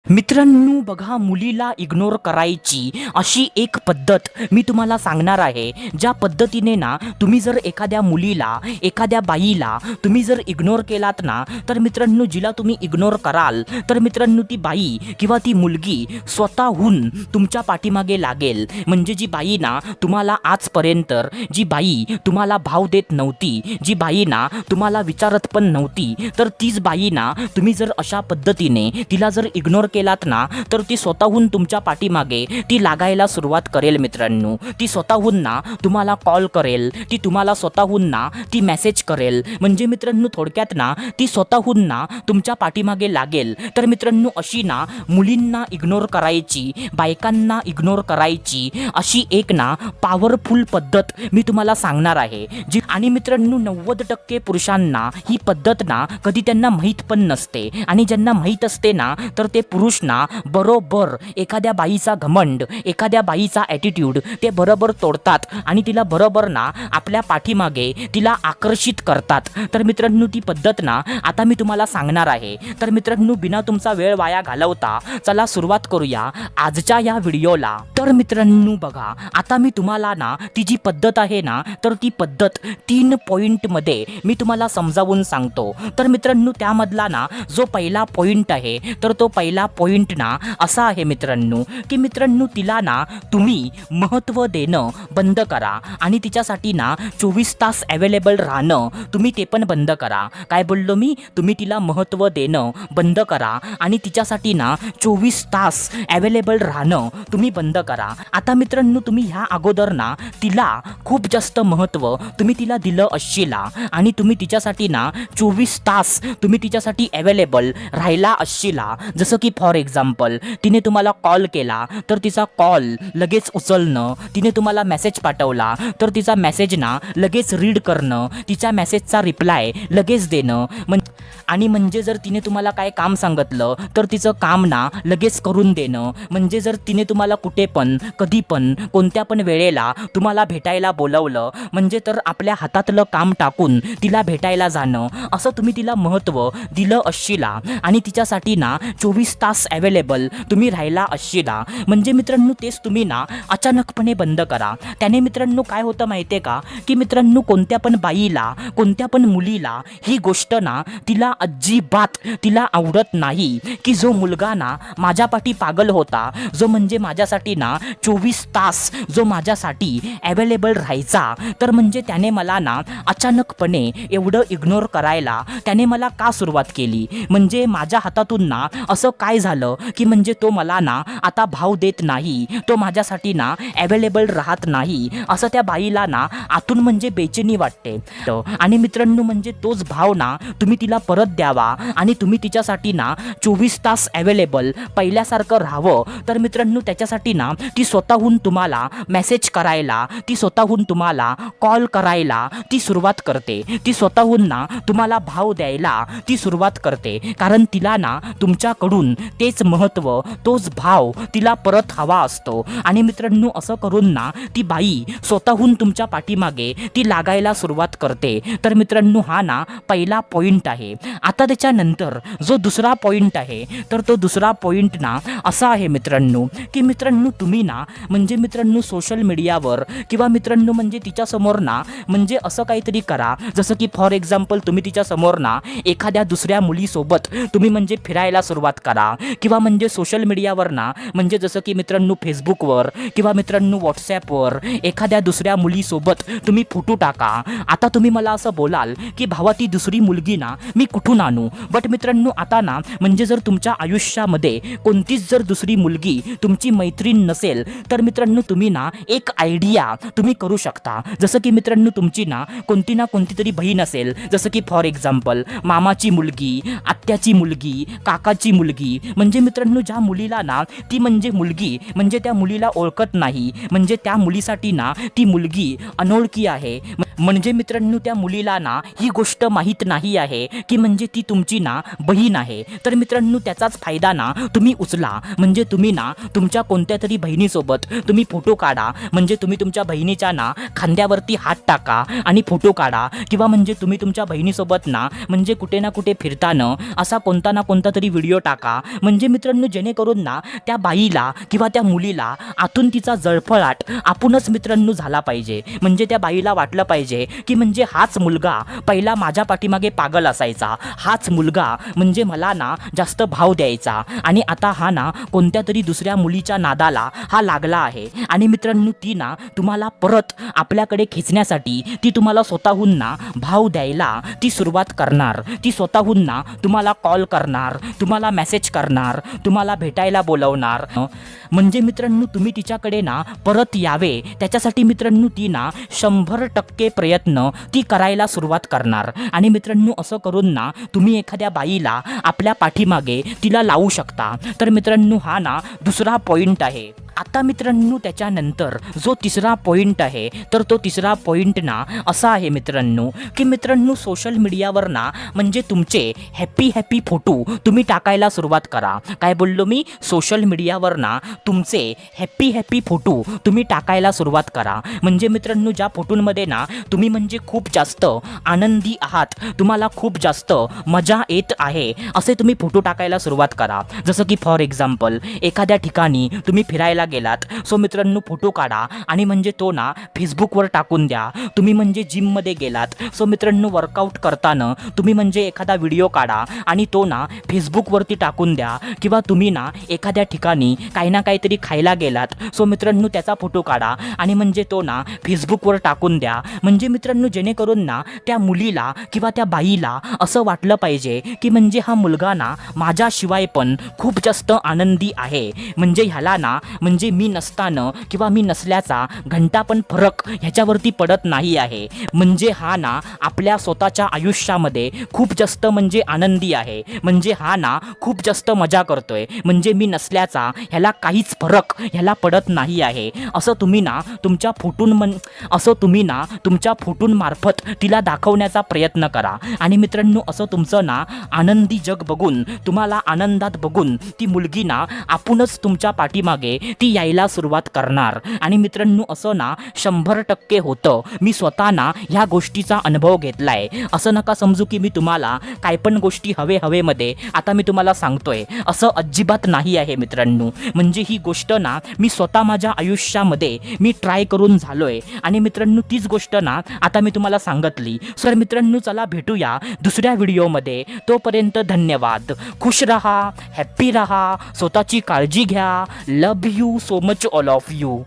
मित्रांनो बघा, मुलीला इग्नोर करायची अशी एक पद्धत मी तुम्हाला सांगणार आहे. ज्या पद्धतीने ना तुम्ही जर एखाद्या मुलीला, एखाद्या बाईला तुम्ही जर इग्नोर केलात ना, तर मित्रांनो जिला तुम्ही इग्नोर कराल तर मित्रांनो ती बाई किंवा ती मुलगी स्वतःहून तुमच्या पाठीमागे लागेल. म्हणजे जी बाई ना तुम्हाला आजपर्यंत, जी बाई तुम्हाला भाव देत नव्हती, जी बाई ना तुम्हाला विचारत पण नव्हती, तर तीच बाई ना तुम्ही जर अशा पद्धतीने तिला जर इग्नोर केलात ना, तर ती स्वतःहून तुमच्या पाठीमागे ती लागायला सुरुवात करेल. मित्रांनो ती स्वतःहून ना तुम्हाला कॉल करेल, ती तुम्हाला स्वतःहून ना ती मेसेज करेल. म्हणजे मित्रांनो थोडक्यात ना ती स्वतःहून ना तुमच्या पाठीमागे लागेल. तर मित्रांनो अशी ना मुलींना इग्नोर करायची, बायकांना इग्नोर करायची अशी एक ना पॉवरफुल पद्धत मी तुम्हाला सांगणार आहे. जी आणि मित्रांनो 90% पुरुषांना ही पद्धत ना कधी त्यांना माहीत पण नसते. आणि ज्यांना माहीत असते ना तर ते पुरुष ना बरोबर एखाद्या बाईचा घमंड, एखाद्या बाईचा ॲटिट्यूड ते बरोबर तोडतात आणि तिला बरोबर ना आपल्या पाठीमागे तिला आकर्षित करतात. तर मित्रांनो ती पद्धत ना आता मी तुम्हाला सांगणार आहे. तर मित्रांनो बिना तुमचा वेळ वाया घालवता चला सुरुवात करूया आजच्या या व्हिडिओला. तर मित्रांनो बघा, आता मी तुम्हाला ना ती जी पद्धत आहे ना, तर ती पद्धत 3 पॉइंटमध्ये मी तुम्हाला समजावून सांगतो. तर मित्रांनो त्यामधला ना जो पहिला पॉइंट आहे, तर तो पहिला पॉइंट ना असा आहे मित्रांनो, की मित्रांनो तिला ना तुम्ही महत्त्व देणं बंद करा आणि तिच्यासाठी ना 24 तास अवेलेबल राहणं तुम्ही ते पण बंद करा. काय बोललो मी? तुम्ही तिला महत्त्व देणं बंद करा आणि तिच्यासाठी ना 24 तास अवेलेबल राहणं तुम्ही बंद करा. आता मित्रांनो तुम्ही ह्या अगोदर ना तिला खूप जास्त महत्त्व तुम्ही तिला दिलं असशीला आणि तुम्ही तिच्यासाठी ना 24 तास तुम्ही तिच्यासाठी अवेलेबल राहिला असशीला. जसं की फॉर एक्झाम्पल तिने तुम्हाला कॉल केला तर तिचा कॉल लगेच उचलणं, तिने तुम्हाला मेसेज पाठवला तर तिचा मेसेज ना लगेच रीड करणं, तिच्या मेसेजचा रिप्लाय लगेच देणं. आणि म्हणजे जर तिने तुम्हाला काय काम सांगितलं तर तिचं काम ना लगेच करून देणं. म्हणजे जर तिने तुम्हाला कुठे पण, कधी पण, कोणत्या पण वेळेला तुम्हाला भेटायला बोलवलं, म्हणजे तर आपल्या हातातलं काम टाकून तिला भेटायला जाणं, असं तुम्ही तिला महत्त्व दिलं असशीला आणि तिच्यासाठी ना 24 तास अवेलेबल तुम्ही राहिला असशीला. म्हणजे मित्रांनो तेच तुम्ही ना अचानकपणे बंद करा. त्याने मित्रांनो काय होतं माहिती आहे का, की मित्रांनो कोणत्या पण बाईला, कोणत्या पण मुलीला ही गोष्ट ना तिला अजिबात तिला आवडत नाही, की जो मुलगा ना माझ्या पाठी पागल होता, जो म्हणजे माझ्यासाठी ना 24 तास जो माझ्यासाठी अवेलेबल राहायचा, तर म्हणजे त्याने मला ना अचानकपणे एवढं इग्नोर करायला त्याने मला का सुरुवात केली. म्हणजे माझ्या हातातून ना असं काय झालं, की म्हणजे तो मला ना आता भाव देत नाही, तो माझ्यासाठी ना अवेलेबल राहत नाही, असं त्या बाईला ना आतून म्हणजे बेचैनी वाटते. आणि मित्रांनो म्हणजे तोच भाव ना तुम्ही तिला परत द्यावा आणि तुम्ही तिच्यासाठी ना 24 तास अवेलेबल पहिल्यासारखं राहावं. तर मित्रांनो त्याच्यासाठी ना ती स्वतःहून तुम्हाला मेसेज करायला, ती स्वतःहून तुम्हाला कॉल करायला ती सुरुवात करते. ती स्वतःहून ना तुम्हाला भाव द्यायला ती सुरुवात करते. कारण तिला ना तुमच्याकडून तेच महत्त्व, तोच भाव तिला परत हवा असतो. आणि मित्रांनो असं करून ना ती बाई स्वतःहून तुमच्या पाठीमागे ती लागायला सुरुवात करते. तर मित्रांनो हा ना पहिला पॉइंट आहे. आता त्याच्यानंतर जो दुसरा पॉइंट आहे, तर तो दुसरा पॉइंट ना असा आहे मित्रांनो, की मित्रांनो तुम्ही ना म्हणजे मित्रांनो सोशल मीडियावर किंवा मित्रांनो म्हणजे तिच्यासमोर ना म्हणजे असं काहीतरी करा, जसं की फॉर एक्झाम्पल तुम्ही तिच्यासमोर ना एखाद्या दुसऱ्या मुलीसोबत तुम्ही म्हणजे फिरायला सुरुवात करा, किंवा म्हणजे सोशल मीडियावर ना म्हणजे जसं की मित्रांनो फेसबुकवर किंवा मित्रांनो व्हॉट्सॲपवर एखाद्या दुसऱ्या मुलीसोबत तुम्ही फोटो टाका. आता तुम्ही मला असं बोलाल की भावा ती दुसरी मुलगी ना मी कुठून आणू. बट मित्रांनो आता ना म्हणजे जर तुमच्या आयुष्यामध्ये कोणतीच जर दुसरी मुलगी तुमची मैत्रीण नसेल, तर मित्रांनो तुम्ही ना एक आयडिया तुम्ही करू शकता. जसं की मित्रांनो तुमची ना कोणती तरी बहीण असेल, जसं की फॉर एक्झाम्पल मामाची मुलगी, आत्याची मुलगी, काकाची मुलगी. म्हणजे मित्रांनो ज्या मुलीला ना ती म्हणजे मुलगी म्हणजे त्या मुलीला ओळखत नाही, म्हणजे त्या मुलीसाठी ना ती मुलगी अनोळखी आहे. म्हणजे मित्रांनो त्या मुलीला ना ही गोष्ट माहीत नाही आहे की म्हणजे ती तुमची ना बहीण आहे. तर मित्रांनो त्याचाच फायदा ना तुम्ही उचला. म्हणजे तुम्ही ना तुमच्या कोणत्या तरी बहिणीसोबत तुम्ही फोटो काढा. म्हणजे तुम्ही तुमच्या बहिणीच्या ना खांद्यावरती हात टाका आणि फोटो काढा. किंवा म्हणजे तुम्ही तुमच्या बहिणीसोबत ना म्हणजे कुठे ना कुठे फिरताना असा कोणता ना कोणता तरी व्हिडिओ टाका. म्हणजे मित्रांनो जेणेकरून ना त्या बाईला किंवा त्या मुलीला आतून तिचा जळफळाट आपणच मित्रांनो झाला पाहिजे. म्हणजे त्या बाईला वाटलं पाहिजे की म्हणजे हाच मुलगा पहिला माझ्या पाठीमागे पागल असायचा. हाच मुलगा म्हणजे मला ना जास्त भाव द्यायचा आणि आता हा ना कोणत्या तरी दुसऱ्या मुलीच्या नादाला हा लागला आहे. आणि मित्रांनो ती ना तुम्हाला परत आपल्याकडे खेचण्यासाठी ती तुम्हाला स्वतःहून ना भाव द्यायला ती सुरुवात करणार. ती स्वतःहून ना तुम्हाला कॉल करणार, तुम्हाला मेसेज करणार, तुम्हाला भेटायला बोलवणार. म्हणजे मित्रांनो तुम्ही तिच्याकडे ना परत यावे त्याच्यासाठी मित्रांनो ती ना 100% प्रयत्न ती करायला सुरुवात करणार. आणि मित्रांनो असं करून ना तुम्ही एखाद्या बाईला आपल्या पाठीमागे तिला लावू शकता. तर मित्रांनो हा ना दुसरा पॉइंट आहे. आता मित्रांनो त्याच्यानंतर जो तिसरा पॉइंट आहे तर तो तिसरा पॉइंट ना असा आहे मित्रांनो की मित्रांनो सोशल मीडियावर ना म्हणजे तुमचे हॅपी फोटो तुम्ही टाकायला सुरुवात करा. काय बोललो मी? सोशल मीडियावर ना तुमचे हॅपी फोटो तुम्ही टाकायला सुरुवात करा. म्हणजे मित्रांनो ज्या फोटोंमध्ये ना तुम्ही म्हणजे खूप जास्त आनंदी आहात, तुम्हाला खूप जास्त मजा येत आहे असे तुम्ही फोटो टाकायला सुरुवात करा. जसं की फॉर एक्झाम्पल एखाद्या ठिकाणी तुम्ही फिरायला गेलात सो मित्रांनो फोटो काढा आणि म्हणजे तो ना फेसबुकवर टाकून द्या. तुम्ही म्हणजे जिममध्ये गेलात सो मित्रांनो वर्कआउट करताना तुम्ही म्हणजे एखादा व्हिडिओ काढा आणि तो ना फेसबुकवरती टाकून द्या. किंवा तुम्ही ना एखाद्या ठिकाणी काही ना काहीतरी खायला गेलात सो मित्रांनो त्याचा फोटो काढा आणि म्हणजे तो ना फेसबुकवर टाकून द्या. म्हणजे मित्रांनो जेणेकरून ना त्या मुलीला किंवा त्या बाईला असं वाटलं पाहिजे की म्हणजे हा मुलगा ना माझ्याशिवाय पण खूप जास्त आनंदी आहे. म्हणजे ह्याला ना म्हणजे मी नसताना किंवा मी नसल्याचा घंटा पण फरक ह्याच्यावरती पडत नाही आहे. म्हणजे हा ना आपल्या स्वतःच्या आयुष्यामध्ये खूप जास्त म्हणजे आनंदी आहे. म्हणजे हा ना खूप जास्त मजा करतोय. म्हणजे मी नसल्याचा ह्याला काहीच फरक ह्याला पडत नाही आहे. असं तुम्ही ना तुमच्या फोटोंमार्फत तिला दाखवण्याचा प्रयत्न करा. आणि मित्रांनो असं तुमचं ना आनंदी जग बघून, तुम्हाला आनंदात बघून ती मुलगी ना आपणच तुमच्या पाठीमागे ती यायला सुरुवात करणार. आणि मित्रांनो असं ना 100% होतं. मी स्वतः ना ह्या गोष्टीचा अनुभव घेतलाय. असं नका समजू की मी तुम्हाला काय पण गोष्टी हवेमध्ये आता मी तुम्हाला सांगतोय, असं अजिबात नाही आहे मित्रांनो. म्हणजे ही गोष्ट ना मी स्वतः माझ्या आयुष्यामध्ये मी ट्राय करून झालोय. आणि मित्रांनो तीच गोष्ट ना आता मी तुम्हाला सांगितली. सर मित्रांनो चला भेटूया दुसऱ्या व्हिडिओमध्ये. तोपर्यंत धन्यवाद. खुश रहा, हॅप्पी रहा, स्वतःची काळजी घ्या. Love you so much all of you.